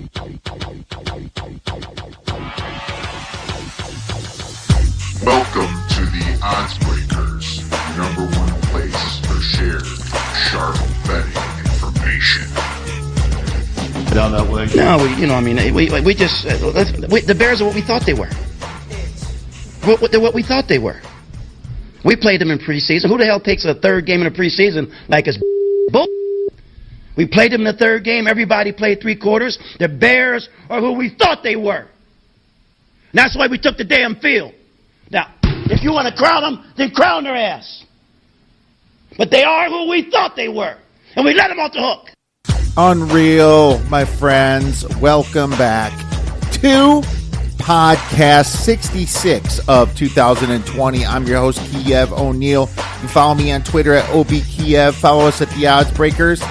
Welcome to the Oddsbreakers, number one place for shared, sharp betting information. Down that way? No, we just the Bears are what we thought they were. They're what we thought they were. We played them in preseason. Who the hell takes a third game in the preseason like it's bull? We played them in the third game. Everybody played three quarters. The Bears are who we thought they were. And that's why we took the damn field. Now, if you want to crown them, then crown their ass. But they are who we thought they were. And we let them off the hook. Unreal, my friends. Welcome back to podcast 66 of 2020. I'm your host, Kiev O'Neill. You can follow me on Twitter at OBKiev. Follow us at The Oddsbreakers.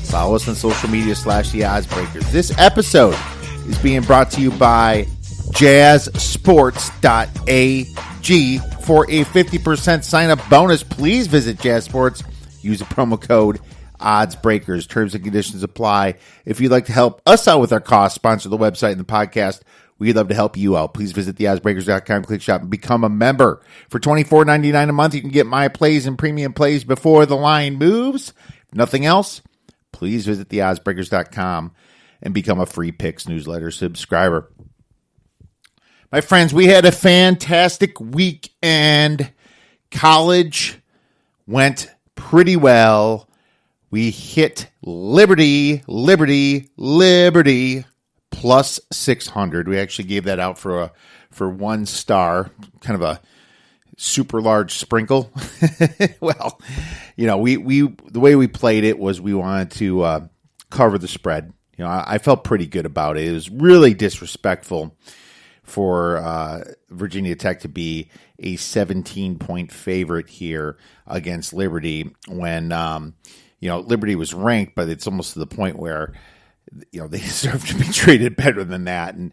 Follow us on social media / The Oddsbreakers. This episode is being brought to you by jazzsports.ag. For a 50% sign-up bonus, please visit Jazz Sports. Use the promo code Oddsbreakers. Terms and conditions apply. If you'd like to help us out with our costs, sponsor the website and the podcast, we'd love to help you out. Please visit theoddsbreakers.com, click shop, and become a member. For $24.99 a month, you can get my plays and premium plays before the line moves. If nothing else, please visit theoddsbreakers.com and become a free picks newsletter subscriber. My friends, we had a fantastic weekend. College went pretty well. We hit Liberty plus 600. We actually gave that out for 1 star, kind of a super large sprinkle. Well, we the way we played it was we wanted to cover the spread. I felt pretty good about it. It was really disrespectful for Virginia Tech to be a 17-point favorite here against Liberty when, Liberty was ranked, but it's almost to the point where, they deserve to be treated better than that. And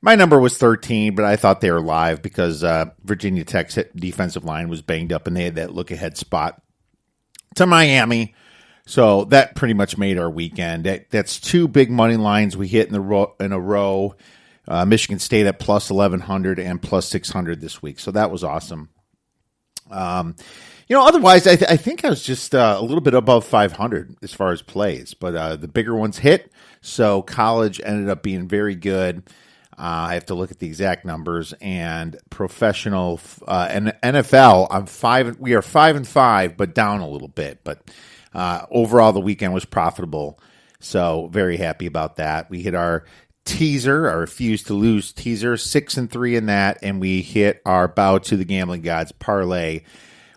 my number was 13, but I thought they were live because Virginia Tech's defensive line was banged up and they had that look-ahead spot to Miami. So that pretty much made our weekend. That's 2 big money lines we hit in a row. Michigan State at plus 1,100 and plus 600 this week. So that was awesome. Otherwise, I think I was just a little bit above 500 as far as plays. But the bigger ones hit. So college ended up being very good. I have to look at the exact numbers. And professional and NFL, we are 5-5, but down a little bit. But overall, the weekend was profitable. So very happy about that. We hit our teaser, our refuse to lose teaser, 6-3 in that, and we hit our bow to the gambling gods parlay,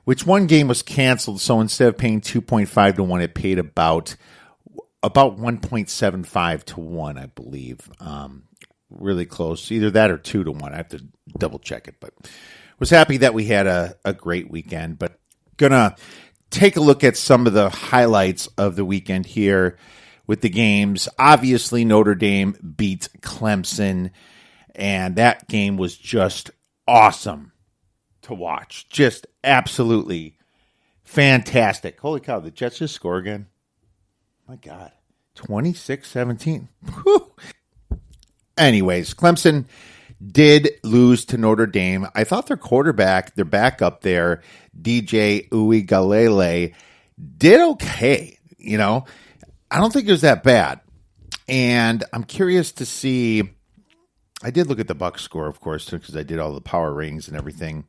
which one game was canceled. So instead of paying 2.5 to 1, it paid about 1.75 to 1, I believe. Really close, either that or 2 to 1. I have to double check it, but was happy that we had a great weekend. But gonna take a look at some of the highlights of the weekend here. With the games, obviously Notre Dame beat Clemson, and that game was just awesome to watch. Just absolutely fantastic. Holy cow, the Jets just score again. My God, 26-17. Whew. Anyways, Clemson did lose to Notre Dame. I thought their quarterback, their backup there, DJ Uigalele, did okay, I don't think it was that bad. And I'm curious to see, I did look at the Bucs score, of course, because I did all the power ratings and everything,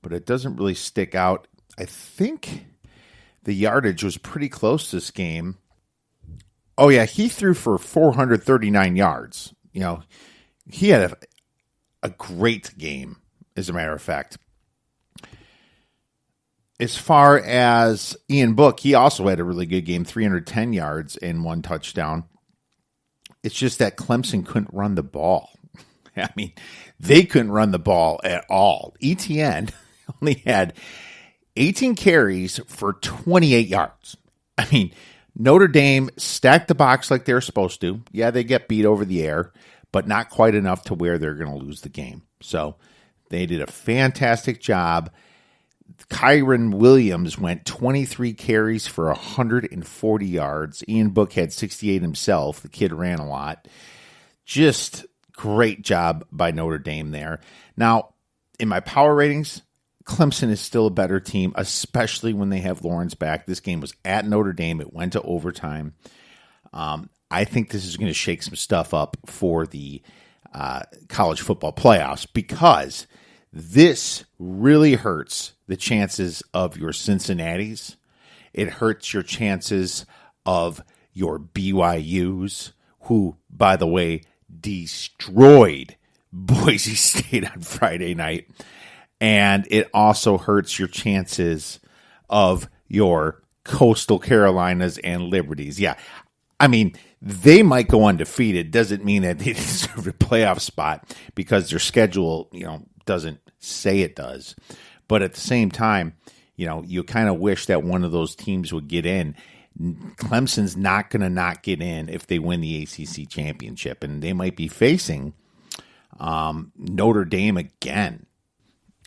but it doesn't really stick out. I think the yardage was pretty close this game. Oh, yeah, he threw for 439 yards. He had a great game, as a matter of fact. As far as Ian Book, he also had a really good game, 310 yards and 1 touchdown. It's just that Clemson couldn't run the ball. I mean, they couldn't run the ball at all. ETN only had 18 carries for 28 yards. I mean, Notre Dame stacked the box like they're supposed to. Yeah, they get beat over the air, but not quite enough to where they're going to lose the game. So they did a fantastic job. Kyron Williams went 23 carries for 140 yards. Ian Book had 68 himself. The kid ran a lot. just great job by Notre Dame there. Now, in my power ratings, Clemson is still a better team, especially when they have Lawrence back. This game was at Notre Dame. It went to overtime. I think this is going to shake some stuff up for the college football playoffs, because this really hurts the chances of your Cincinnatis. It hurts your chances of your BYUs, who, by the way, destroyed Boise State on Friday night. And it also hurts your chances of your Coastal Carolinas and Liberties. Yeah, I mean, they might go undefeated. Doesn't mean that they deserve a playoff spot, because their schedule, doesn't say it does. But at the same time, you kind of wish that one of those teams would get in. Clemson's not going to not get in if they win the ACC championship, and they might be facing Notre Dame again.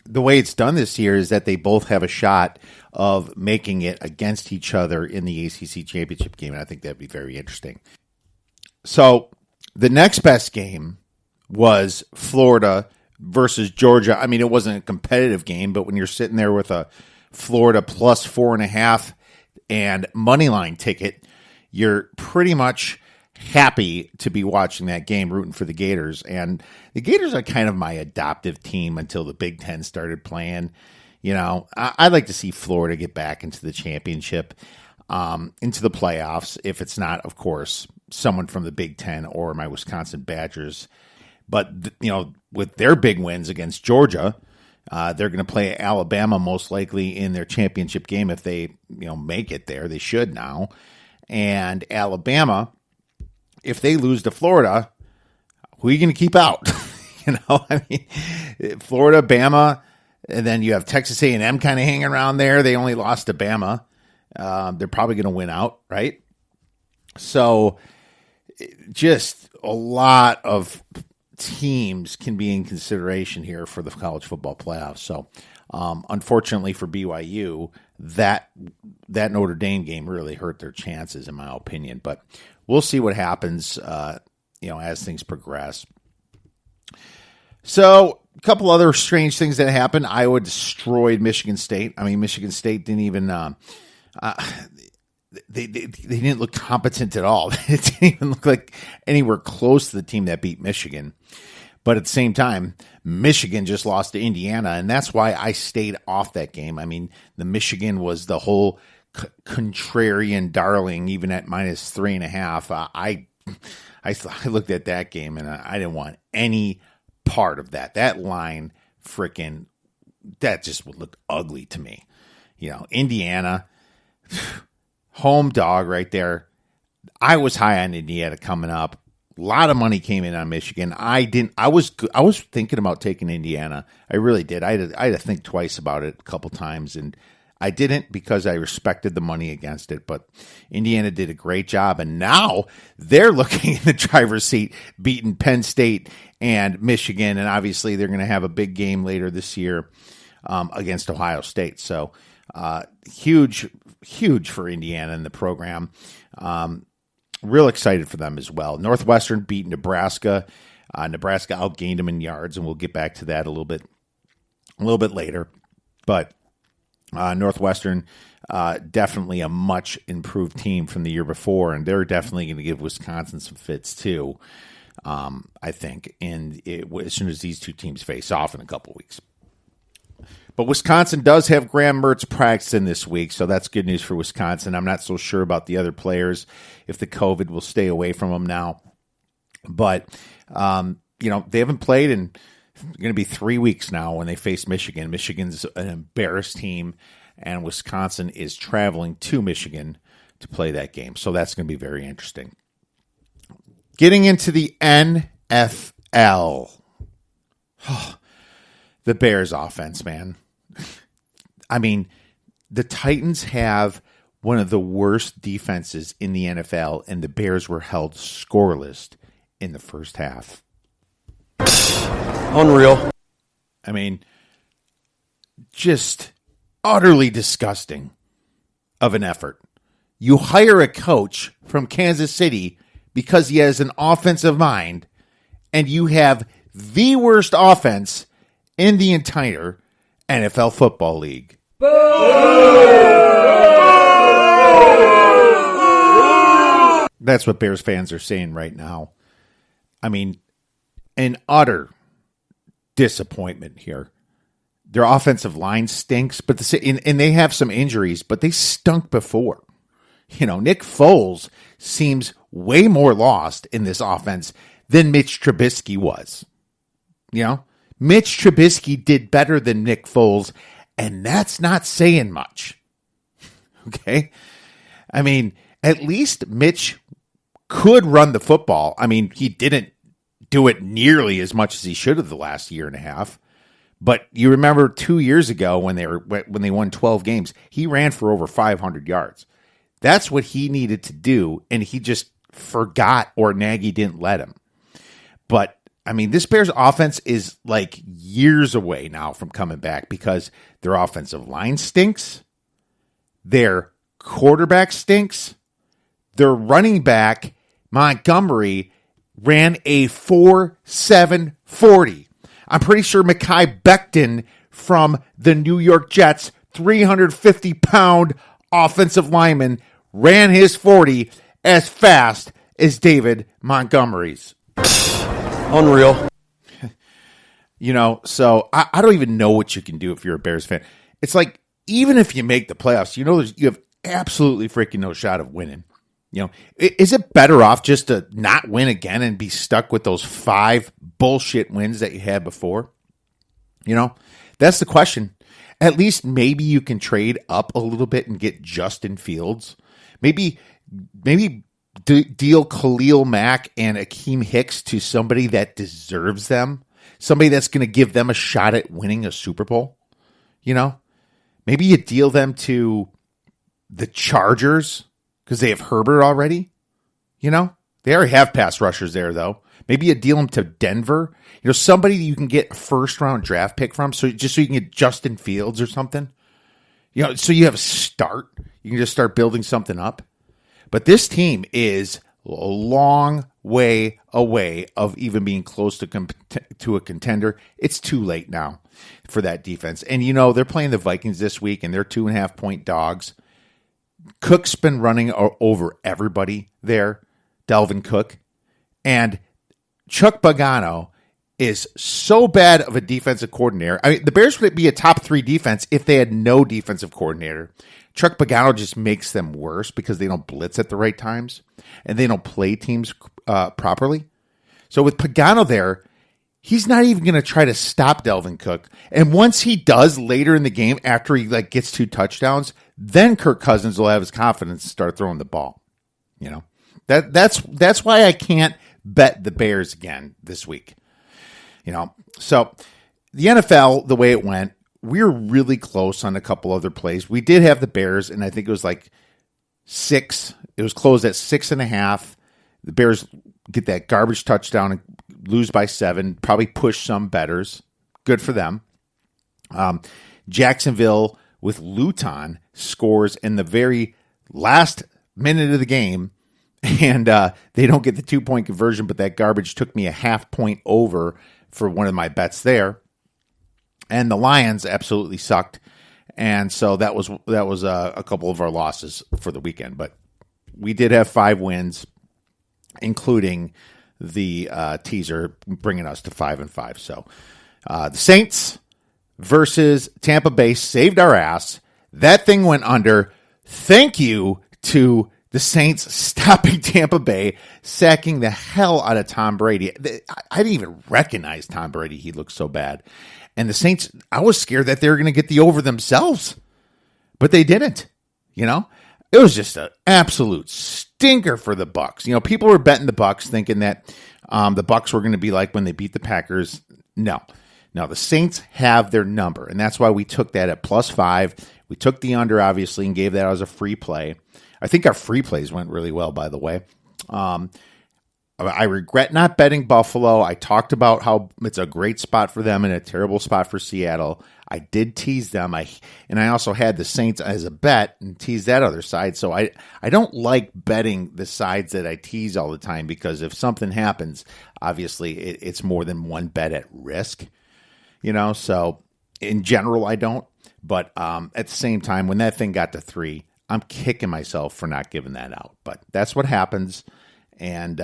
The way it's done this year is that they both have a shot of making it against each other in the ACC championship game, and I think that'd be very interesting. So the next best game was Florida versus Georgia. I mean, it wasn't a competitive game, but when you're sitting there with a Florida plus 4.5 and moneyline ticket, you're pretty much happy to be watching that game, rooting for the Gators. And the Gators are kind of my adoptive team until the Big Ten started playing. I'd like to see Florida get back into the championship, into the playoffs, if it's not, of course, someone from the Big Ten or my Wisconsin Badgers. But, with their big wins against Georgia, they're going to play Alabama most likely in their championship game if they, make it there. They should now. And Alabama, if they lose to Florida, who are you going to keep out? Florida, Bama, and then you have Texas A&M kind of hanging around there. They only lost to Bama. They're probably going to win out, right? So just a lot of teams can be in consideration here for the college football playoffs. So unfortunately for BYU, that Notre Dame game really hurt their chances, in my opinion. But we'll see what happens, as things progress. So a couple other strange things that happened. Iowa destroyed Michigan State. I mean, Michigan State didn't even they didn't look competent at all. It didn't even look like anywhere close to the team that beat Michigan. But at the same time, Michigan just lost to Indiana, and that's why I stayed off that game. I mean, the Michigan was the whole contrarian darling, even at minus 3.5. I looked at that game, and I didn't want any part of that. That line, that just would look ugly to me. Indiana, home dog right there. I was high on Indiana coming up. A lot of money came in on Michigan. I was thinking about taking Indiana. I really did. I had to think twice about it a couple times, and I didn't because I respected the money against it. But Indiana did a great job, and now they're looking in the driver's seat, beating Penn State and Michigan, and obviously they're going to have a big game later this year against Ohio State. So huge for Indiana in the program. Real excited for them as well. Northwestern beat Nebraska. Nebraska outgained them in yards, and we'll get back to that a little bit later. But Northwestern, definitely a much improved team from the year before, and they're definitely going to give Wisconsin some fits too, I think, as soon as these two teams face off in a couple weeks. But Wisconsin does have Graham Mertz practicing this week, so that's good news for Wisconsin. I'm not so sure about the other players, if the COVID will stay away from them now. But, they haven't played in going to be 3 weeks now when they face Michigan. Michigan's an embarrassed team, and Wisconsin is traveling to Michigan to play that game. So that's going to be very interesting. Getting into the NFL. The Bears offense, man. I mean, the Titans have one of the worst defenses in the NFL, and the Bears were held scoreless in the first half. Unreal. I mean, just utterly disgusting of an effort. You hire a coach from Kansas City because he has an offensive mind, and you have the worst offense in the entire NFL football league. That's what Bears fans are saying right now. I mean, an utter disappointment here. Their offensive line stinks, and they have some injuries, but they stunk before. Nick Foles seems way more lost in this offense than Mitch Trubisky was. Mitch Trubisky did better than Nick Foles, and that's not saying much. Okay? I mean, at least Mitch could run the football. I mean, he didn't do it nearly as much as he should have the last year and a half. But you remember 2 years ago when they won 12 games, he ran for over 500 yards. That's what he needed to do, and he just forgot, or Nagy didn't let him. But, I mean, this Bears offense is like years away now from coming back because their offensive line stinks, their quarterback stinks, their running back, Montgomery, ran a 4.7 40. I'm pretty sure Mekhi Becton from the New York Jets, 350-pound offensive lineman, ran his 40 as fast as David Montgomery's. Unreal. So I don't even know what you can do if you're a Bears fan. It's like, even if you make the playoffs, you have absolutely freaking no shot of winning. Is it better off just to not win again and be stuck with those 5 bullshit wins that you had before? That's the question. At least maybe you can trade up a little bit and get Justin Fields. Maybe deal Khalil Mack and Akeem Hicks to somebody that deserves them. Somebody that's going to give them a shot at winning a Super Bowl. Maybe you deal them to the Chargers because they have Herbert already. They already have pass rushers there, though. Maybe you deal them to Denver. Somebody you can get a first-round draft pick from, so you can get Justin Fields or something. So you have a start. You can just start building something up. But this team is a long way away of even being close to a contender. It's too late now for that defense. And, they're playing the Vikings this week, and they're 2.5-point dogs. Cook's been running over everybody there, Dalvin Cook. And Chuck Pagano is so bad of a defensive coordinator. I mean, the Bears would be a top 3 defense if they had no defensive coordinator. Chuck Pagano just makes them worse because they don't blitz at the right times and they don't play teams properly. So with Pagano there, he's not even going to try to stop Dalvin Cook. And once he does later in the game, after he gets 2 touchdowns, then Kirk Cousins will have his confidence to start throwing the ball. That's why I can't bet the Bears again this week. So the NFL, the way it went, we're really close on a couple other plays. We did have the Bears, and I think it was 6. It was closed at 6.5. The Bears get that garbage touchdown and lose by 7. Probably push some bettors. Good for them. Jacksonville with Luton scores in the very last minute of the game, and they don't get the 2-point conversion, but that garbage took me a 0.5 point over for one of my bets there. And the Lions absolutely sucked, and so that was a couple of our losses for the weekend. But we did have 5 wins, including the teaser, bringing us to 5-5. So the Saints versus Tampa Bay saved our ass. That thing went under. Thank you to the Saints stopping Tampa Bay, sacking the hell out of Tom Brady. I didn't even recognize Tom Brady. He looked so bad. And the Saints, I was scared that they were going to get the over themselves, but they didn't. It was just an absolute stinker for the Bucs. People were betting the Bucs, thinking that the Bucs were going to be like when they beat the Packers. No, the Saints have their number, and that's why we took that at +5. We took the under, obviously, and gave that as a free play. I think our free plays went really well, by the way. I regret not betting Buffalo. I talked about how it's a great spot for them and a terrible spot for Seattle. I did tease them. I also had the Saints as a bet and teased that other side. So I don't like betting the sides that I tease all the time, because if something happens, obviously it's more than one bet at risk. So in general, I don't. But at the same time, when that thing got to 3, I'm kicking myself for not giving that out. But that's what happens. And,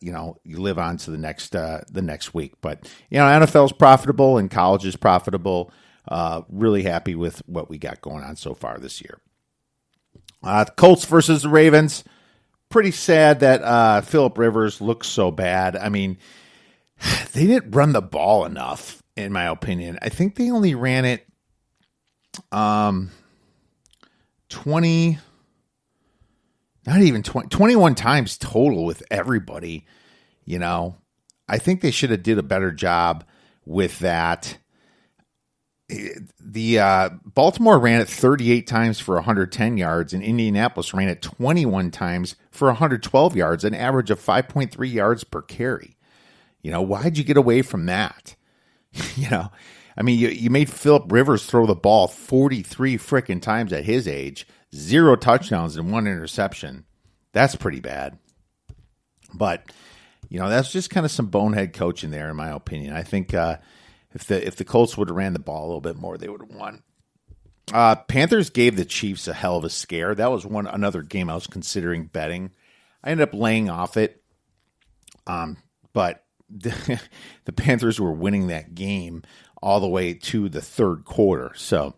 you live on to the next week. But, NFL's profitable and college is profitable. Really happy with what we got going on so far this year. Colts versus the Ravens. Pretty sad that Phillip Rivers looks so bad. I mean, they didn't run the ball enough, in my opinion. I think they only ran it 21 times total with everybody. I think they should have did a better job with that. The Baltimore ran it 38 times for 110 yards, and Indianapolis ran it 21 times for 112 yards, an average of 5.3 yards per carry. Why'd you get away from that? I mean, you made Phillip Rivers throw the ball 43 frickin' times at his age, 0 touchdowns and 1 interception. That's pretty bad. But, that's just kind of some bonehead coaching there, in my opinion. I think if the Colts would have ran the ball a little bit more, they would have won. Panthers gave the Chiefs a hell of a scare. That was another game I was considering betting. I ended up laying off it. But the Panthers were winning that game all the way to the third quarter. So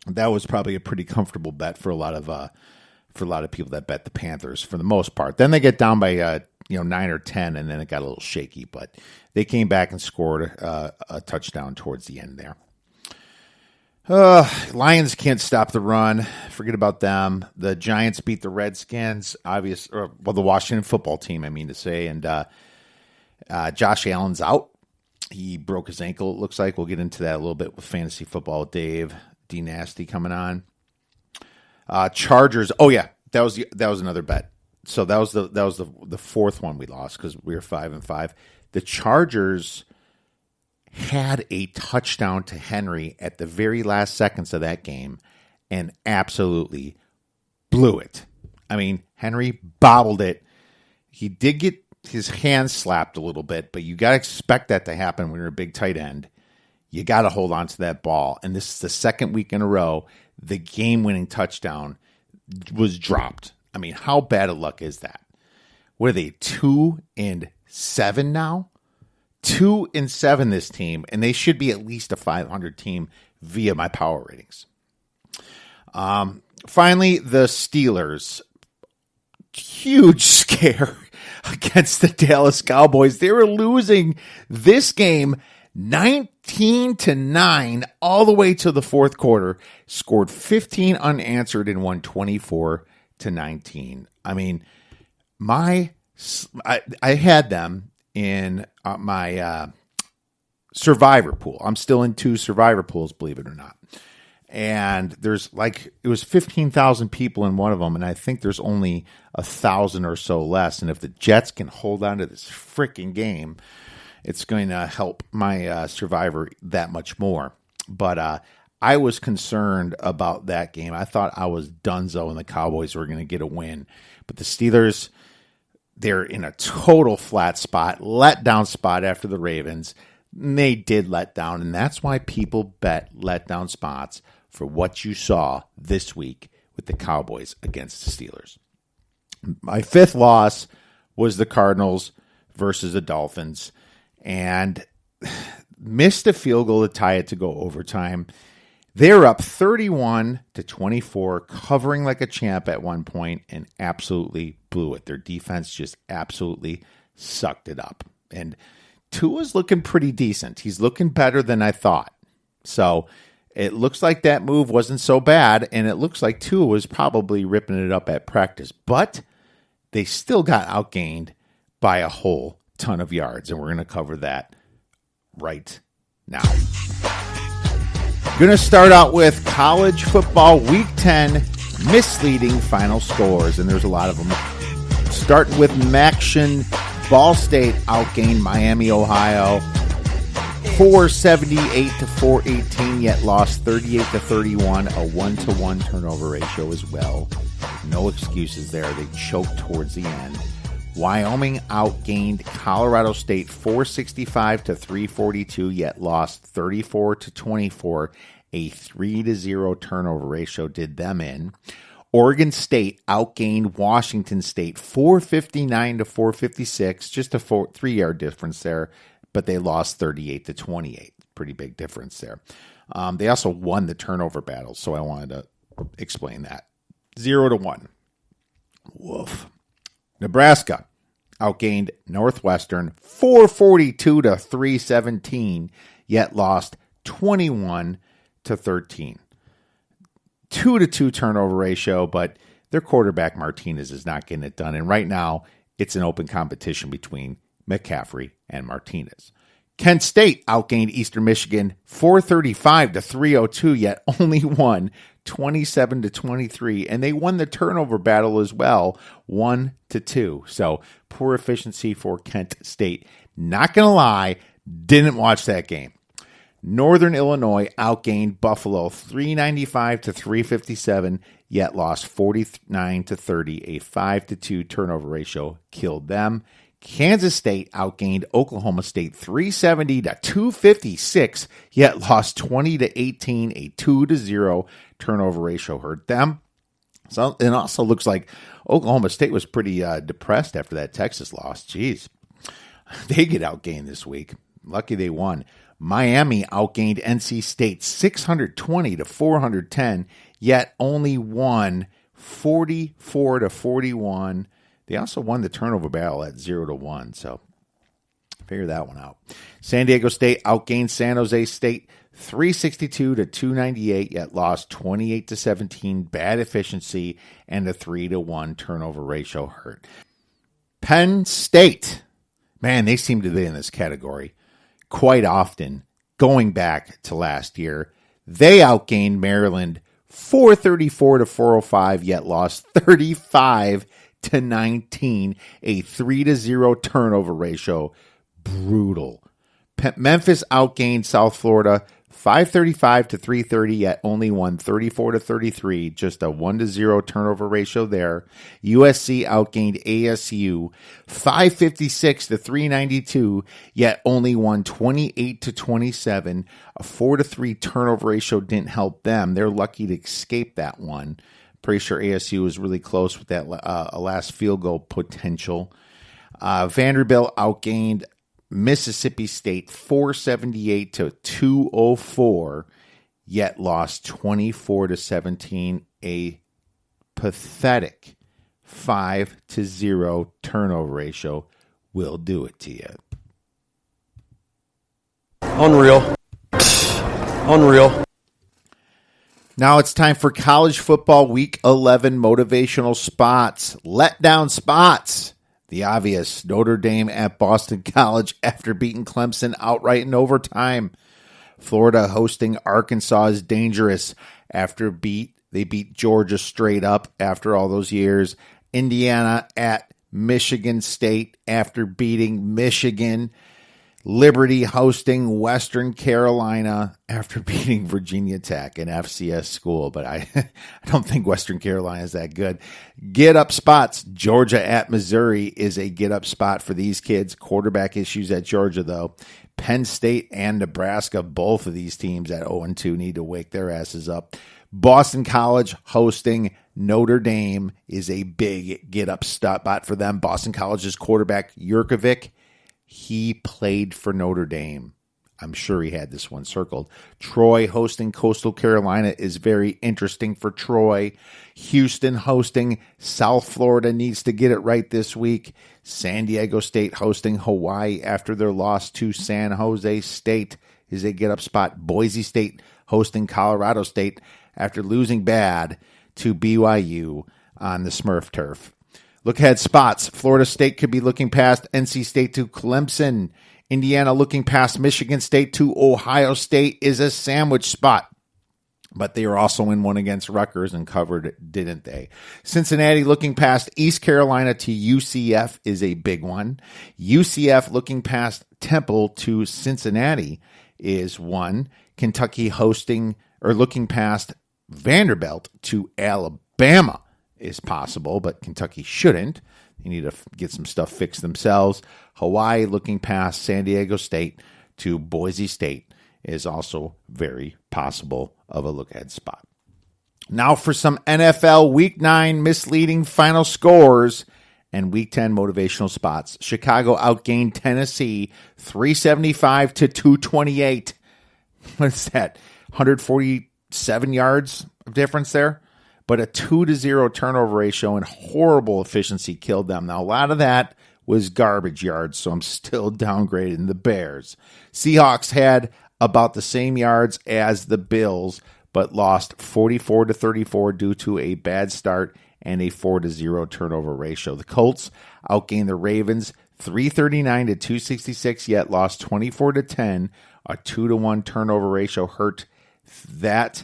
that was probably a pretty comfortable bet for a lot of people that bet the Panthers for the most part. Then they get down by 9 or 10, and then it got a little shaky. But they came back and scored a touchdown towards the end there. Lions can't stop the run. Forget about them. The Giants beat the Redskins, the Washington football team, I mean to say. And Josh Allen's out. He broke his ankle, it looks like. We'll get into that a little bit with Fantasy Football with Dave. D Nasty coming on. Chargers. Oh yeah, that was another bet. So that was the fourth one we lost because we were 5-5. The Chargers had a touchdown to Henry at the very last seconds of that game and absolutely blew it. I mean, Henry bobbled it. He did get his hand slapped a little bit, but you got to expect that to happen when you're a big tight end. You got to hold on to that ball. And this is the second week in a row the game-winning touchdown was dropped. I mean, how bad of luck is that? What are they, 2-7 now? 2-7 this team, and they should be at least a 500 team via my power ratings. Finally, the Steelers. Huge scare against the Dallas Cowboys. They were losing this game 19-9 all the way to the fourth quarter. Scored 15 unanswered and won 24-19. I mean, I had them in my survivor pool. I'm still in 2 survivor pools, believe it or not. And it was 15,000 people in one of them, and I think there's only 1,000 or so less. And if the Jets can hold on to this freaking game, it's going to help my survivor that much more. But I was concerned about that game. I thought I was donezo and the Cowboys were going to get a win. But the Steelers, they're in a total flat spot, letdown spot after the Ravens. They did let down, and that's why people bet letdown spots for what you saw this week with the Cowboys against the Steelers. My fifth loss was the Cardinals versus the Dolphins, and missed a field goal to tie it to go overtime. They're up 31-24, covering like a champ at one point, and absolutely blew it. Their defense just absolutely sucked it up. And Tua's looking pretty decent. He's looking better than I thought. So it looks like that move wasn't so bad, and it looks like Tua was probably ripping it up at practice. But they still got outgained by a whole ton of yards, and we're going to cover that right now. Going to start out with college football Week 10 misleading final scores, and there's a lot of them. Starting with Maction Ball State outgained Miami, Ohio, 478 to 418, yet lost 38 to 31, a 1-to-1 turnover ratio as well. No excuses there. They choked towards the end. Wyoming outgained Colorado State 465 to 342, yet lost 34 to 24. A 3-0 turnover ratio did them in. Oregon State outgained Washington State 459 to 456, just a 3-yard difference there, but they lost 38 to 28. Pretty big difference there. They also won the turnover battle, so I wanted to explain that. 0-1. Woof. Nebraska outgained Northwestern 442 to 317, yet lost 21 to 13. 2-2 turnover ratio, but their quarterback Martinez is not getting it done. And right now, it's an open competition between McCaffrey and Martinez. Kent State outgained Eastern Michigan 435 to 302, yet only won 27 to 23, and they won the turnover battle as well, 1-2. So poor efficiency for Kent State. Not gonna lie, didn't watch that game. Northern Illinois outgained Buffalo 395 to 357, yet lost 49 to 30. A 5-2 turnover ratio killed them. Kansas State outgained Oklahoma State 370 to 256, yet lost 20 to 18. A 2-0 turnover ratio hurt them. So it also looks like Oklahoma State was pretty depressed after that Texas loss. Jeez, they get outgained this week. Lucky they won. Miami outgained NC State 620 to 410, yet only won 44 to 41. They also won the turnover battle at 0-1, so figure that one out. San Diego State outgained San Jose State 362 to 298, yet lost 28 to 17. Bad efficiency and a 3-1 turnover ratio hurt. Penn State, man, they seem to be in this category quite often. Going back to last year, they outgained Maryland 434 to 405, yet lost 35 to 19, a 3-0 turnover ratio. Brutal. Memphis outgained South Florida 535 to 330, yet only won 34 to 33, just a 1-0 turnover ratio there. USC outgained ASU 556 to 392, yet only won 28 to 27. A 4-3 turnover ratio didn't help them. They're lucky to escape that one. Pretty sure ASU was really close with that last field goal potential. Vanderbilt outgained Mississippi State 478 to 204, yet lost 24 to 17. A pathetic 5-0 turnover ratio will do it to you. Unreal. Unreal. Now it's time for college football week 11 motivational spots. Letdown spots. The obvious, Notre Dame at Boston College after beating Clemson outright in overtime. Florida hosting Arkansas is dangerous after they beat Georgia straight up after all those years. Indiana at Michigan State after beating Michigan. Liberty hosting Western Carolina after beating Virginia Tech, an FCS school, but I don't think Western Carolina is that good. Get up spots. Georgia at Missouri is a get up spot for these kids. Quarterback issues at Georgia, though. Penn State and Nebraska, both of these teams at 0-2 need to wake their asses up. Boston College hosting Notre Dame is a big get up spot for them. Boston College's quarterback, Jurkovic, he played for Notre Dame. I'm sure he had this one circled. Troy hosting Coastal Carolina is very interesting for Troy. Houston hosting South Florida needs to get it right this week. San Diego State hosting Hawaii after their loss to San Jose State is a get-up spot. Boise State hosting Colorado State after losing bad to BYU on the Smurf turf. Look ahead spots. Florida State could be looking past NC State to Clemson. Indiana looking past Michigan State to Ohio State is a sandwich spot. But they were also in one against Rutgers and covered, didn't they? Cincinnati looking past East Carolina to UCF is a big one. UCF looking past Temple to Cincinnati is one. Kentucky hosting or looking past Vanderbilt to Alabama is possible, but Kentucky shouldn't. They need to get some stuff fixed themselves. Hawaii looking past San Diego State to Boise State is also very possible of a look-ahead spot. Now for some NFL Week 9 misleading final scores and Week 10 motivational spots. Chicago outgained Tennessee 375 to 228. What is that? 147 yards of difference there? But a 2-0 turnover ratio and horrible efficiency killed them. Now, a lot of that was garbage yards, so I'm still downgrading the Bears. Seahawks had about the same yards as the Bills, but lost 44 to 34 due to a bad start and a 4-0 turnover ratio. The Colts outgained the Ravens 339 to 266, yet lost 24 to 10. A 2-1 turnover ratio hurt that.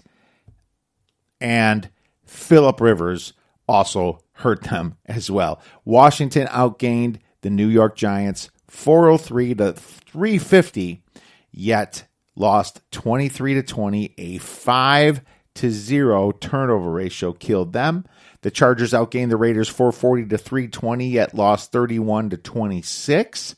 And Phillip Rivers also hurt them as well. Washington outgained the New York Giants 403 to 350, yet lost 23 to 20. A 5-0 turnover ratio killed them. The Chargers outgained the Raiders 440 to 320, yet lost 31 to 26.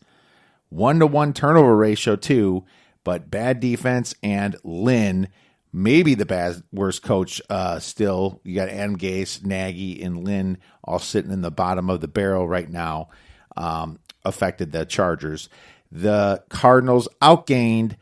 1-1 turnover ratio too, but bad defense and Lynn, maybe the worst coach still. You got Adam Gase, Nagy, and Lynn all sitting in the bottom of the barrel right now, affected the Chargers. The Cardinals outgained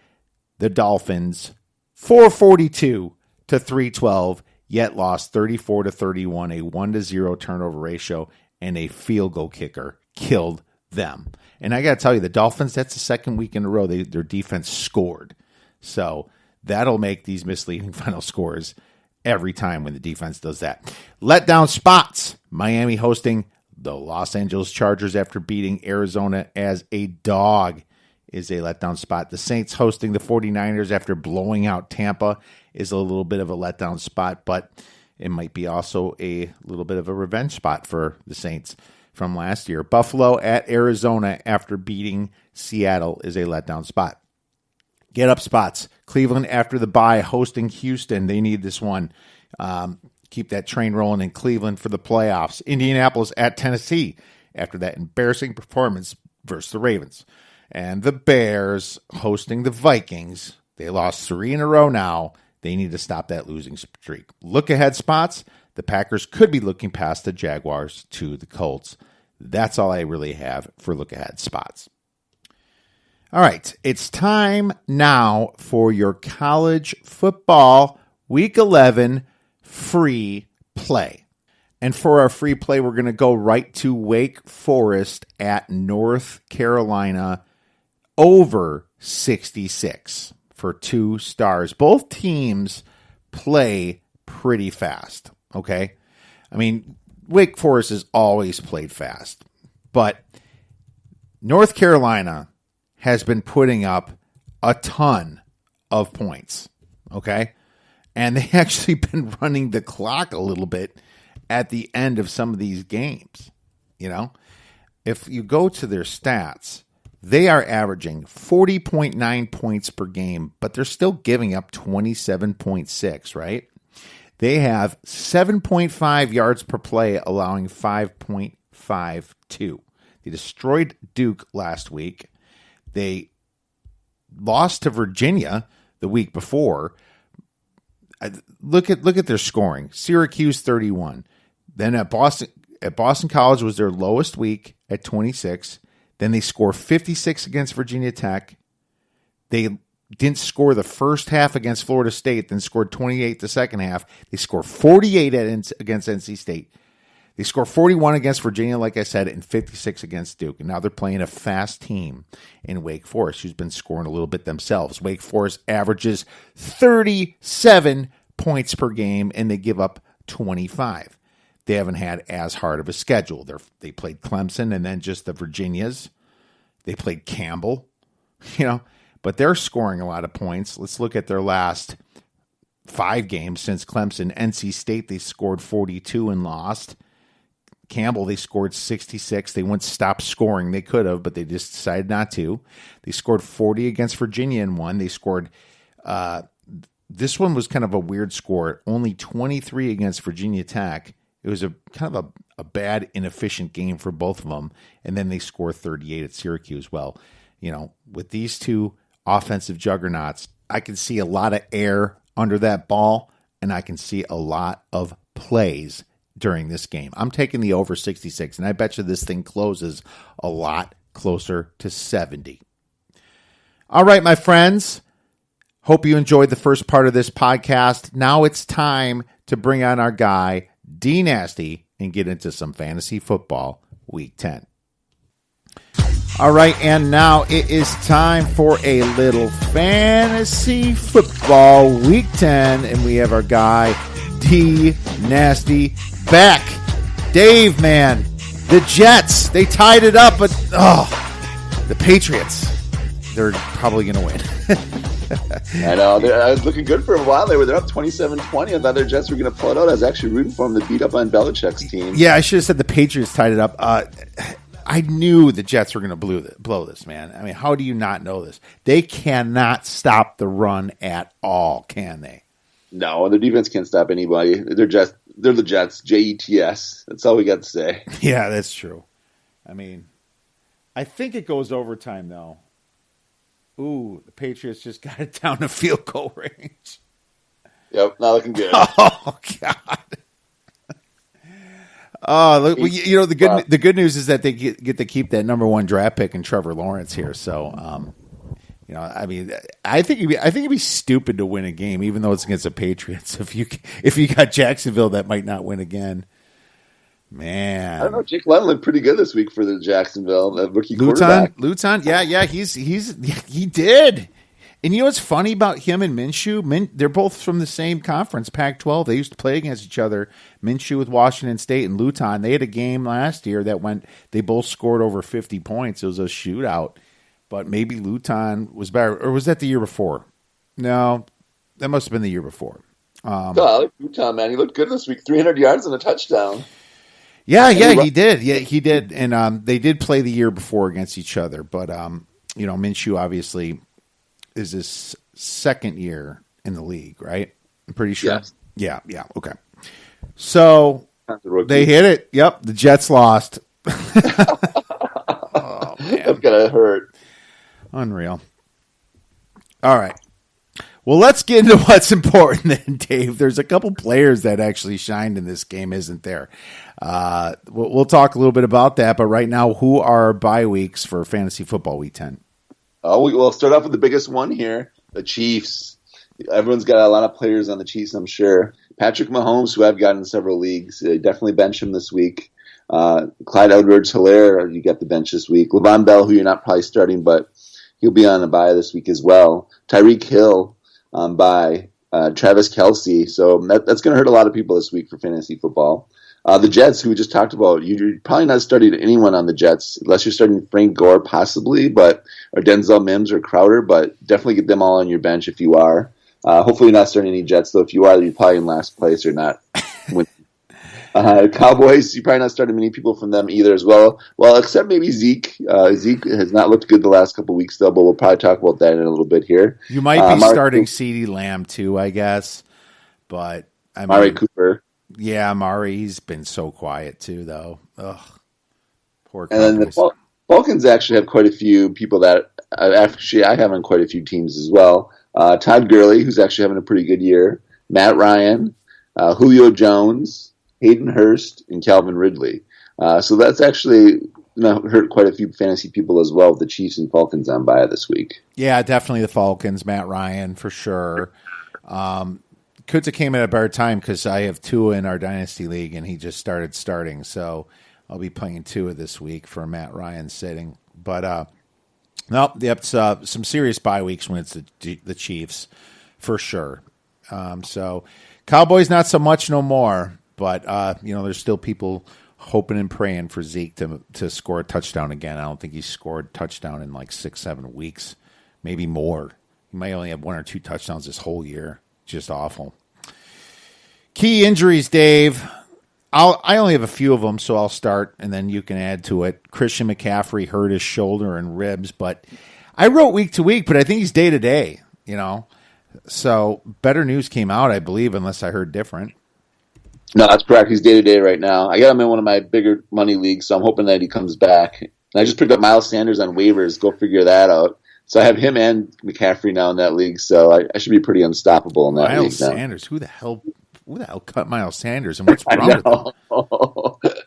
the Dolphins 442 to 312, yet lost 34 to 31. A 1-0 turnover ratio and a field goal kicker killed them. And I got to tell you, the Dolphins, that's the second week in a row their defense scored. So that'll make these misleading final scores every time when the defense does that. Letdown spots. Miami hosting the Los Angeles Chargers after beating Arizona as a dog is a letdown spot. The Saints hosting the 49ers after blowing out Tampa is a little bit of a letdown spot, but it might be also a little bit of a revenge spot for the Saints from last year. Buffalo at Arizona after beating Seattle is a letdown spot. Get up spots. Cleveland after the bye hosting Houston. They need this one. Keep that train rolling in Cleveland for the playoffs. Indianapolis at Tennessee after that embarrassing performance versus the Ravens. And the Bears hosting the Vikings. They lost 3 in a row now. They need to stop that losing streak. Look ahead spots. The Packers could be looking past the Jaguars to the Colts. That's all I really have for look ahead spots. All right, it's time now for your college football Week 11 free play. And for our free play, we're going to go right to Wake Forest at North Carolina over 66 for 2 stars. Both teams play pretty fast, okay? I mean, Wake Forest has always played fast, but North Carolina has been putting up a ton of points, okay? And they actually been running the clock a little bit at the end of some of these games, you know? If you go to their stats, they are averaging 40.9 points per game, but they're still giving up 27.6, right? They have 7.5 yards per play, allowing 5.52. They destroyed Duke last week. They lost to Virginia the week before. Look at their scoring. Syracuse 31. Then at Boston College was their lowest week at 26. Then they score 56 against Virginia Tech. They didn't score the first half against Florida State, then scored 28 the second half. They score 48 against NC State. They score 41 against Virginia, like I said, and 56 against Duke. And now they're playing a fast team in Wake Forest, who's been scoring a little bit themselves. Wake Forest averages 37 points per game, and they give up 25. They haven't had as hard of a schedule. They played Clemson and then just the Virginias. They played Campbell, but they're scoring a lot of points. Let's look at their last 5 games since Clemson. NC State, they scored 42 and lost. Campbell, they scored 66. They wouldn't stop scoring. They could have, but they just decided not to. They scored 40 against Virginia and won. They scored, this one was kind of a weird score, only 23 against Virginia Tech. It was a kind of a bad, inefficient game for both of them. And then they score 38 at Syracuse. Well, with these two offensive juggernauts, I can see a lot of air under that ball, and I can see a lot of plays during this game. I'm taking the over 66, and I bet you this thing closes a lot closer to 70. All right, my friends. Hope you enjoyed the first part of this podcast. Now it's time to bring on our guy, D Nasty, and get into some fantasy football week 10. All right, and now it is time for a little fantasy football week 10, and we have our guy, D Nasty, back. Dave, man, the Jets, they tied it up, but the Patriots, they're probably going to win. I know. I was looking good for a while. They're up 27-20. I thought their Jets were going to pull it out. I was actually rooting for them to beat up on Belichick's team. Yeah, I should have said the Patriots tied it up. I knew the Jets were going to blow this, man. I mean, how do you not know this? They cannot stop the run at all, can they? No, their defense can't stop anybody. They're the Jets, Jets. That's all we got to say. Yeah, that's true. I mean, I think it goes overtime, though. Ooh, the Patriots just got it down to field goal range. Yep, not looking good. Oh, God. Oh, look, the good news is that they get to keep that number 1 draft pick in Trevor Lawrence here. So, I mean, I think it'd be stupid to win a game, even though it's against the Patriots. If you got Jacksonville, that might not win again. Man, I don't know. Jake Lund looked pretty good this week for the Jacksonville rookie quarterback. Luton, yeah, he did. And you know what's funny about him and Minshew? They're both from the same conference, Pac-12. They used to play against each other. Minshew with Washington State and Luton. They had a game last year they both scored over 50 points. It was a shootout. But maybe Luton was better. Or was that the year before? No, that must have been the year before. I like Luton, man. He looked good this week. 300 yards and a touchdown. Yeah, he did. Yeah, he did. And they did play the year before against each other. But, Minshew obviously is his second year in the league, right? I'm pretty sure. Yes. Yeah, okay. So they hit it. Yep, the Jets lost. Oh, man. That's going to hurt. Unreal. All right. Well, let's get into what's important then, Dave. There's a couple players that actually shined in this game, isn't there? We'll talk a little bit about that, but right now, who are bye weeks for Fantasy Football Week 10? We'll start off with the biggest one here, the Chiefs. Everyone's got a lot of players on the Chiefs, I'm sure. Patrick Mahomes, who I've got in several leagues, definitely bench him this week. Clyde Edwards-Helaire, you got the bench this week. Le'Veon Bell, who you're not probably starting, but he'll be on a bye this week as well. Tyreek Hill by Travis Kelce. So that's going to hurt a lot of people this week for fantasy football. The Jets, who we just talked about, you're probably not starting anyone on the Jets unless you're starting Frank Gore possibly, or Denzel Mims or Crowder, but definitely get them all on your bench if you are. Hopefully you're not starting any Jets, though. If you are, you're probably in last place or not winning. Cowboys, you're probably not starting many people from them either as well. Well, except maybe Zeke. Zeke has not looked good the last couple of weeks, though, but we'll probably talk about that in a little bit here. You might be starting CeeDee Lamb, too, I guess. But Amari Cooper. Yeah, Amari, he's been so quiet, too, though. Ugh. Poor Cowboys. And then the Falcons actually have quite a few people that I have on quite a few teams as well. Todd Gurley, who's actually having a pretty good year. Matt Ryan, Julio Jones, Hayden Hurst, and Calvin Ridley. So that's actually hurt quite a few fantasy people as well with the Chiefs and Falcons on bye this week. Yeah, definitely the Falcons, Matt Ryan, for sure. Kutza came at a better time because I have Tua in our Dynasty League, and he just started starting. So I'll be playing Tua this week for Matt Ryan sitting. But, it's some serious bye weeks when it's the Chiefs, for sure. So Cowboys, not so much no more. But, there's still people hoping and praying for Zeke to score a touchdown again. I don't think he's scored a touchdown in like 6-7 weeks, maybe more. He might only have 1 or 2 touchdowns this whole year. just awful. Key injuries, Dave. I only have a few of them, so I'll start, and then you can add to it. Christian McCaffrey hurt his shoulder and ribs, but I wrote week to week, but I think he's day to day, So better news came out, I believe, unless I heard different. No, that's correct. He's day to day right now. I got him in one of my bigger money leagues, so I'm hoping that he comes back. And I just picked up Miles Sanders on waivers. Go figure that out. So I have him and McCaffrey now in that league, so I should be pretty unstoppable in that league now. Miles Sanders, who the hell cut Miles Sanders, and what's wrong with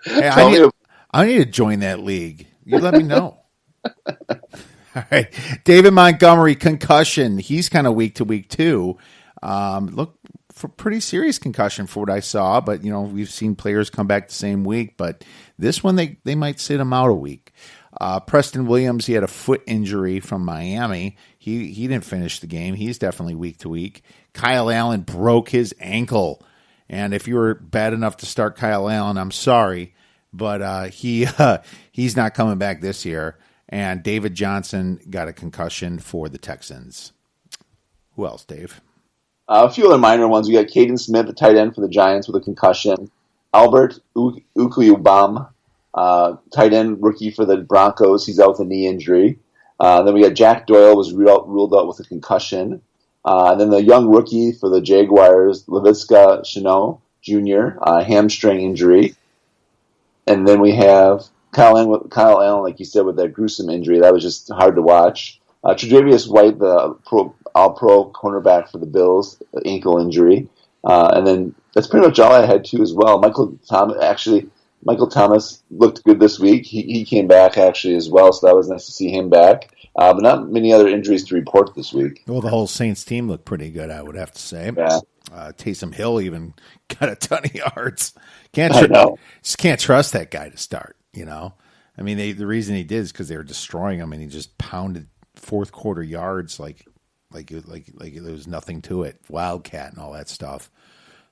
him? Hey, I need to join that league. You let me know. All right. David Montgomery, concussion. He's kind of week to week too. Look for pretty serious concussion for what I saw, but we've seen players come back the same week, but this one they might sit him out a week. Preston Williams, he had a foot injury from Miami. He didn't finish the game. He's definitely week to week. Kyle Allen broke his ankle. And if you were bad enough to start Kyle Allen, I'm sorry, but he's not coming back this year. And David Johnson got a concussion for the Texans. Who else, Dave? A few other minor ones. We got Caden Smith, the tight end for the Giants, with a concussion. Albert Ukuyubam, tight end rookie for the Broncos. He's out with a knee injury. Then we got Jack Doyle was ruled out with a concussion. And then the young rookie for the Jaguars, Laviska Shenault Jr., hamstring injury. And then we have Kyle Allen, like you said, with that gruesome injury. That was just hard to watch. Tre'Davious White, the all-pro cornerback for the Bills, ankle injury. And then that's pretty much all I had, too, as well. Michael Thomas looked good this week. He came back, actually, as well, so that was nice to see him back. But not many other injuries to report this week. Well, the whole Saints team looked pretty good, I would have to say. Yeah. Taysom Hill even got a ton of yards. Just can't trust that guy to start, I mean, the reason he did is because they were destroying him, and he just pounded fourth quarter yards like there was nothing to it. Wildcat and all that stuff.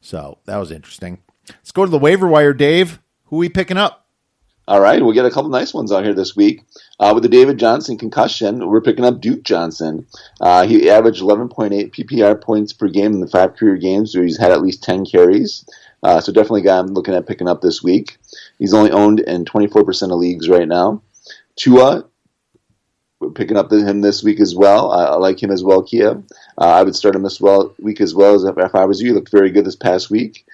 So that was interesting. Let's go to the waiver wire, Dave. Who are we picking up? All right, we'll get a couple nice ones out here this week. With the David Johnson concussion, we're picking up Duke Johnson. He averaged 11.8 PPR points per game in the 5 career games where he's had at least 10 carries. So definitely a guy I'm looking at picking up this week. He's only owned in 24% of leagues right now. Tua, we're picking up him this week as well. I like him as well, Kiev. I would start him this week as well. As if I was you. He looked very good this past week.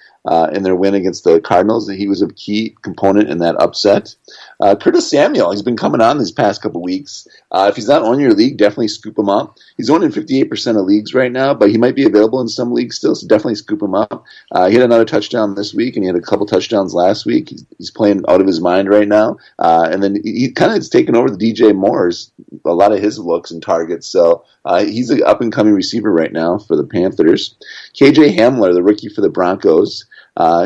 In their win against the Cardinals, he was a key component in that upset. Curtis Samuel, he's been coming on these past couple weeks. If he's not on your league, definitely scoop him up. He's owned in 58% of leagues right now, but he might be available in some leagues still, so definitely scoop him up. He had another touchdown this week, and he had a couple touchdowns last week. He's playing out of his mind right now. And then he kind of has taken over the DJ Moore's, a lot of his looks and targets. So he's an up-and-coming receiver right now for the Panthers. KJ Hamler, the rookie for the Broncos,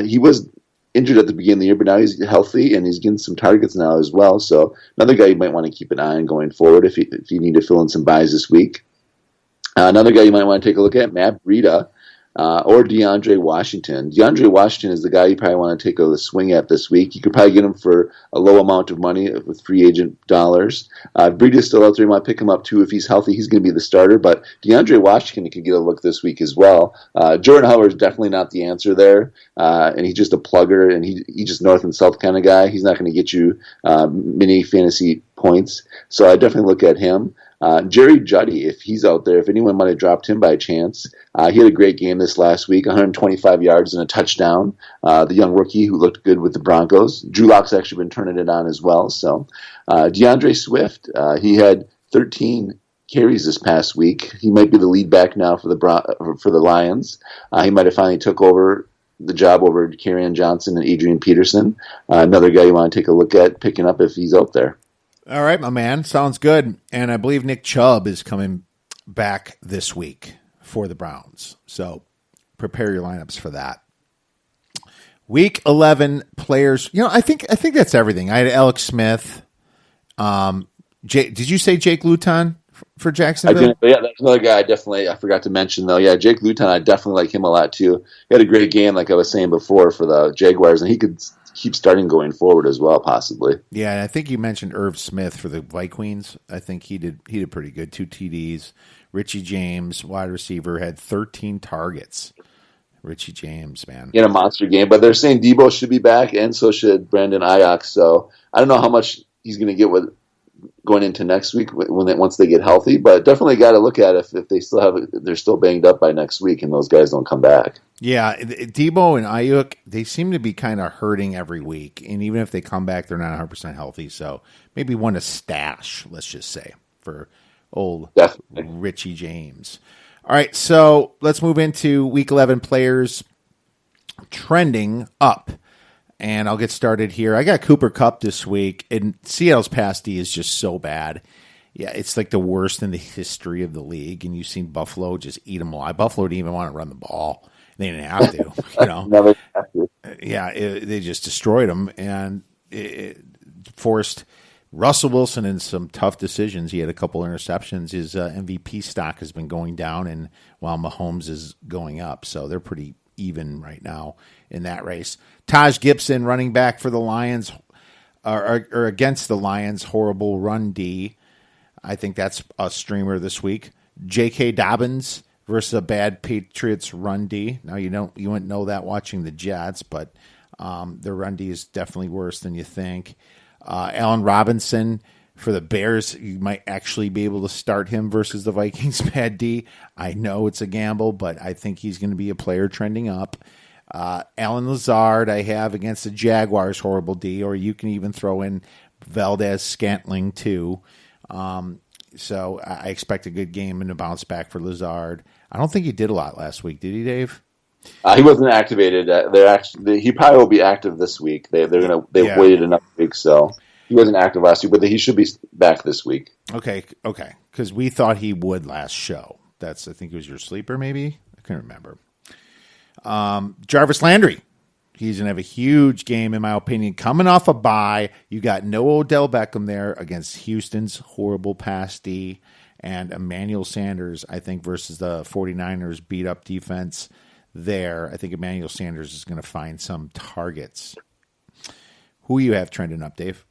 he was injured at the beginning of the year, but now he's healthy and he's getting some targets now as well. So another guy you might want to keep an eye on going forward if you need to fill in some buys this week. Another guy you might want to take a look at, Matt Breida. Or DeAndre Washington. DeAndre Washington is the guy you probably want to take a swing at this week. You could probably get him for a low amount of money with free agent dollars. Breida's still out there. You might pick him up too if he's healthy. He's going to be the starter, but DeAndre Washington could get a look this week as well. Jordan Howard is definitely not the answer there, and he's just a plugger, and he's just north and south kind of guy. He's not going to get you many fantasy points, so I definitely look at him. Jerry Jeudy, if he's out there, if anyone might have dropped him by chance, he had a great game this last week, 125 yards and a touchdown. The young rookie who looked good with the Broncos. Drew Lock's actually been turning it on as well. So DeAndre Swift, he had 13 carries this past week. He might be the lead back now for the Lions. He might have finally took over the job over Kerryon Johnson and Adrian Peterson. Another guy you want to take a look at picking up if he's out there. All right, my man. Sounds good. And I believe Nick Chubb is coming back this week for the Browns. So prepare your lineups for that. Week 11 players. I think that's everything. I had Alex Smith. Did you say Jake Luton for Jacksonville? I didn't, but yeah, that's another guy I forgot to mention, though. Yeah, Jake Luton, I definitely like him a lot, too. He had a great game, like I was saying before, for the Jaguars, and he could keep starting going forward as well, possibly. Yeah, and I think you mentioned Irv Smith for the Vikings. I think he did pretty good. 2 TDs. Richie James, wide receiver, had 13 targets. Richie James, man. In a monster game. But they're saying Debo should be back, and so should Brandon Ayuk. So I don't know how much he's going to get with going into next week once they get healthy. But definitely got to look at it if they they're still banged up by next week and those guys don't come back. Yeah, Debo and Ayuk, they seem to be kind of hurting every week. And even if they come back, they're not 100% healthy. So maybe one to stash, let's just say, for old Definitely. Richie James. All right, so let's move into Week 11 players trending up. And I'll get started here. I got Cooper Kupp this week, and Seattle's pass D is just so bad. Yeah, it's like the worst in the history of the league, and you've seen Buffalo just eat them alive. Buffalo didn't even want to run the ball. They didn't have to, you know. Never have to. Yeah, they just destroyed them, and it forced Russell Wilson in some tough decisions. He had a couple interceptions. His MVP stock has been going down, and while Mahomes is going up, so they're pretty even right now in that race. Taj Gibson, running back for the Lions, or against the Lions, horrible run D. I think that's a streamer this week. J.K. Dobbins versus a bad Patriots run D. Now you wouldn't know that watching the Jets, but their run D is definitely worse than you think. Allen Robinson for the Bears, you might actually be able to start him versus the Vikings bad D. I know it's a gamble, but I think he's going to be a player trending up. Alan Lazard I have against the Jaguars horrible D, or you can even throw in Valdez Scantling too. So I expect a good game and a bounce back for Lazard. I don't think he did a lot last week, did he, Dave? He wasn't activated. He probably will be active this week. They've waited enough weeks, so he wasn't active last week, but he should be back this week. Okay, because we thought he would last show. I think it was your sleeper, maybe. I can't remember. Jarvis Landry. He's going to have a huge game, in my opinion. Coming off a bye, you got no Odell Beckham there against Houston's horrible pass D, and Emmanuel Sanders, I think, versus the 49ers beat-up defense there. I think Emmanuel Sanders is going to find some targets. Who you have trending up, Dave?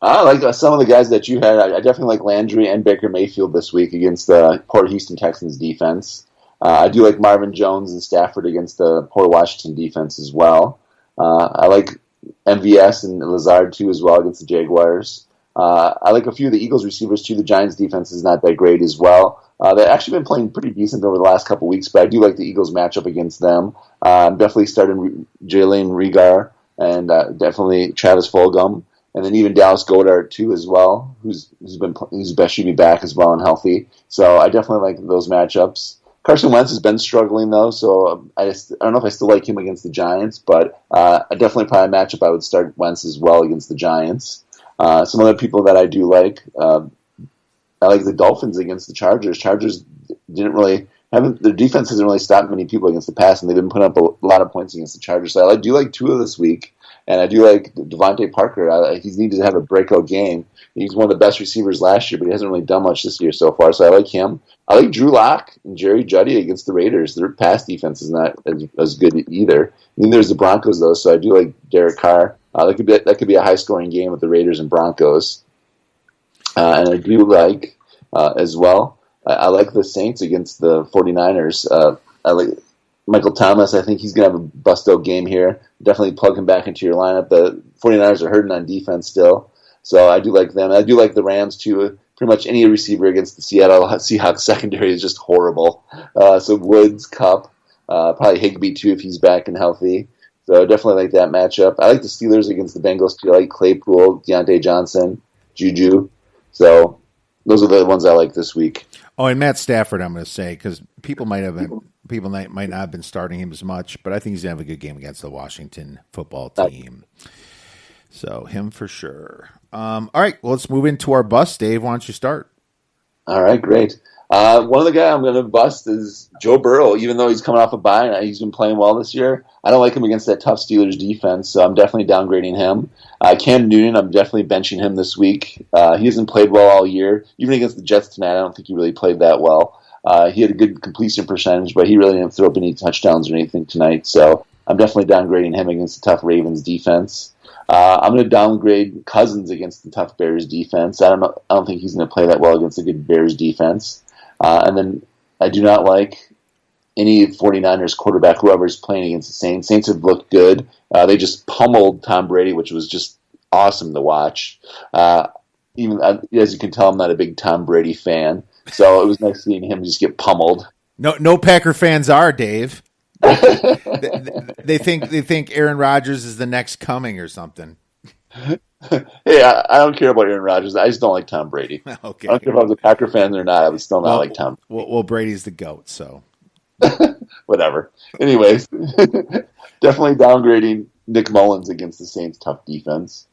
I like some of the guys that you had. I definitely like Landry and Baker Mayfield this week against the poor Houston Texans defense. I do like Marvin Jones and Stafford against the poor Washington defense as well. I like MVS and Lazard too as well against the Jaguars. I like a few of the Eagles receivers too. The Giants defense is not that great as well. They've actually been playing pretty decent over the last couple weeks, but I do like the Eagles matchup against them. I'm definitely starting Jalen Reagor and definitely Travis Fulgham. And then even Dallas Goedert too as well, who's best should be back as well and healthy. So I definitely like those matchups. Carson Wentz has been struggling though, so I don't know if I still like him against the Giants, but I definitely probably a matchup I would start Wentz as well against the Giants. Some other people that I do like, I like the Dolphins against the Chargers. Chargers their defense hasn't really stopped many people against the pass, and they've been putting up a lot of points against the Chargers. So I do like Tua this week, and I do like Devontae Parker. He's needed to have a breakout game. He's one of the best receivers last year, but he hasn't really done much this year so far, so I like him. I like Drew Lock and Jerry Jeudy against the Raiders. Their pass defense is not as good either. And then there's the Broncos, though, so I do like Derek Carr. That could be a high-scoring game with the Raiders and Broncos. And I do like, as well, I like the Saints against the 49ers. I like Michael Thomas. I think he's going to have a bust-out game here. Definitely plug him back into your lineup. The 49ers are hurting on defense still, so I do like them. I do like the Rams, too. Pretty much any receiver against the Seattle Seahawks secondary is just horrible. So Woods, Kupp, probably Higbee, too, if he's back and healthy. So I definitely like that matchup. I like the Steelers against the Bengals, too. I like Claypool, Deontay Johnson, Juju. So those are the ones I like this week. Oh, and Matt Stafford, I'm going to say, because people might not have been starting him as much, but I think he's going to have a good game against the Washington football team. So him for sure. All right, well, let's move into our bust. Dave, why don't you start? All right, great. One of the guys I'm going to bust is Joe Burrow. Even though he's coming off a bye and he's been playing well this year, I don't like him against that tough Steelers defense, so I'm definitely downgrading him. Cam Newton, I'm definitely benching him this week. He hasn't played well all year. Even against the Jets tonight, I don't think he really played that well. He had a good completion percentage, but he really didn't throw up any touchdowns or anything tonight. So I'm definitely downgrading him against the tough Ravens defense. I'm going to downgrade Cousins against the tough Bears defense. I don't think he's going to play that well against a good Bears defense. And then I do not like any 49ers quarterback, whoever's playing against the Saints. Saints have looked good. They just pummeled Tom Brady, which was just awesome to watch. Even as you can tell, I'm not a big Tom Brady fan, so it was nice seeing him just get pummeled. No Packer fans are, Dave. They think Aaron Rodgers is the next coming or something. Hey, I don't care about Aaron Rodgers. I just don't like Tom Brady. Okay. I don't care if I was a Packer fan or not. I would still not like Tom. Well, Brady's the GOAT, so whatever. Anyways, definitely downgrading Nick Mullins against the Saints' tough defense.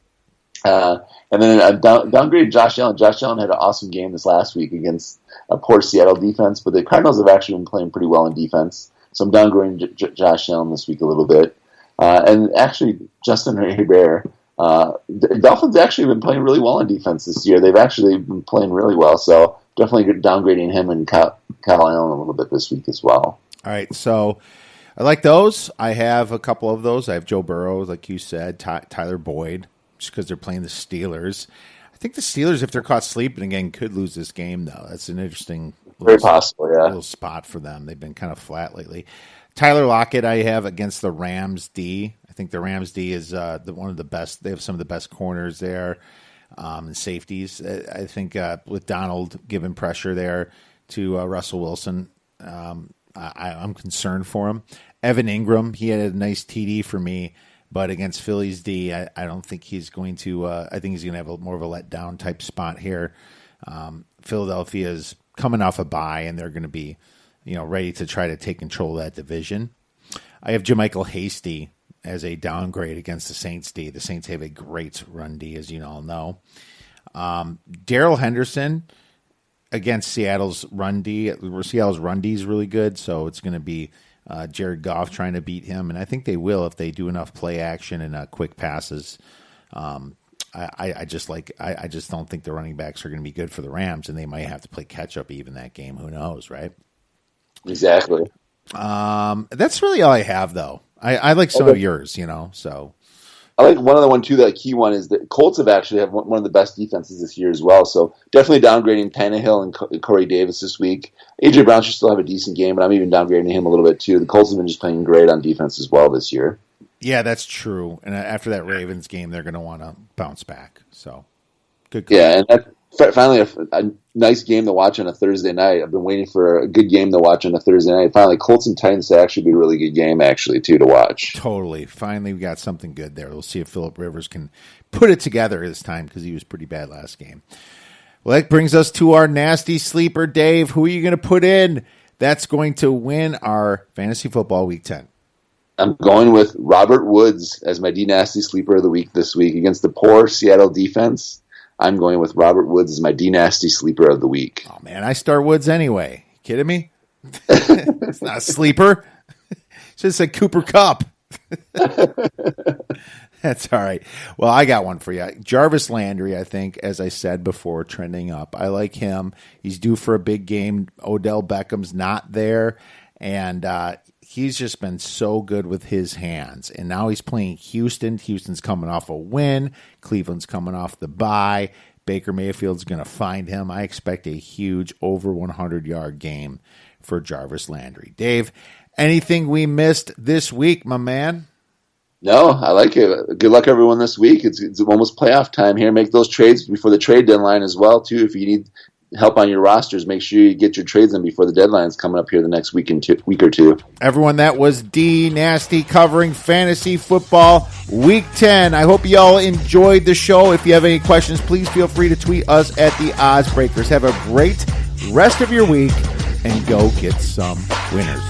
And then I downgraded Josh Allen. Josh Allen had an awesome game this last week against a poor Seattle defense, but the Cardinals have actually been playing pretty well in defense. So I'm downgrading Josh Allen this week a little bit. And actually, Justin Herbert, the Dolphins actually have been playing really well in defense this year. They've actually been playing really well. So definitely downgrading him and Kyle Allen a little bit this week as well. All right, so I like those. I have a couple of those. I have Joe Burrow, like you said, Tyler Boyd, just because they're playing the Steelers. I think the Steelers, if they're caught sleeping again, could lose this game, though. That's an interesting Very possible, yeah. little spot for them. They've been kind of flat lately. Tyler Lockett I have against the Rams D. I think the Rams D is one of the best. They have some of the best corners there and safeties. I think with Donald giving pressure there to Russell Wilson, I'm concerned for him. Evan Ingram, he had a nice TD for me, but against Philly's D, I don't think he's going to. I think he's going to have more of a letdown type spot here. Philadelphia is coming off a bye, and they're going to be, ready to try to take control of that division. I have Jermichael Hasty as a downgrade against the Saints D. The Saints have a great run D, as you all know. Darrell Henderson against Seattle's run D. Seattle's run D is really good, so it's going to be Jared Goff trying to beat him, and I think they will if they do enough play action and quick passes. I just don't think the running backs are going to be good for the Rams, and they might have to play catch up even that game. Who knows, right? Exactly. That's really all I have, though. I like some of yours, so. I like one other one, too, that key one is that Colts have actually had one of the best defenses this year as well. So definitely downgrading Tannehill and Corey Davis this week. A.J. Brown should still have a decent game, but I'm even downgrading him a little bit, too. The Colts have been just playing great on defense as well this year. Yeah, that's true. And after that Ravens game, they're going to want to bounce back. So, good call. Yeah, and that's finally a nice game to watch on a Thursday night. I've been waiting for a good game to watch on a Thursday night. Finally, Colts and Titans to actually be a really good game, actually, too, to watch. Totally. Finally, we got something good there. We'll see if Phillip Rivers can put it together this time because he was pretty bad last game. Well, that brings us to our nasty sleeper, Dave. Who are you going to put in that's going to win our Fantasy Football Week 10? I'm going with Robert Woods as my D-Nasty Sleeper of the Week this week against the poor Seattle defense. I'm going with Robert Woods as my D-Nasty Sleeper of the Week. Oh, man, I start Woods anyway. You kidding me? It's not a sleeper. It's just a Cooper Kupp. That's all right. Well, I got one for you. Jarvis Landry, I think, as I said before, trending up. I like him. He's due for a big game. Odell Beckham's not there, and he's just been so good with his hands. And now he's playing Houston. Houston's coming off a win. Cleveland's coming off the bye. Baker Mayfield's going to find him. I expect a huge over 100-yard game for Jarvis Landry. Dave, anything we missed this week, my man? No, I like it. Good luck, everyone, this week. It's almost playoff time here. Make those trades before the trade deadline as well, too. If you need help on your rosters, make sure you get your trades in before the deadline's coming up here the next week or two. Everyone, that was D Nasty covering Fantasy Football Week 10. I hope you all enjoyed the show. If you have any questions, please feel free to tweet us at the Odds Breakers. Have a great rest of your week and go get some winners.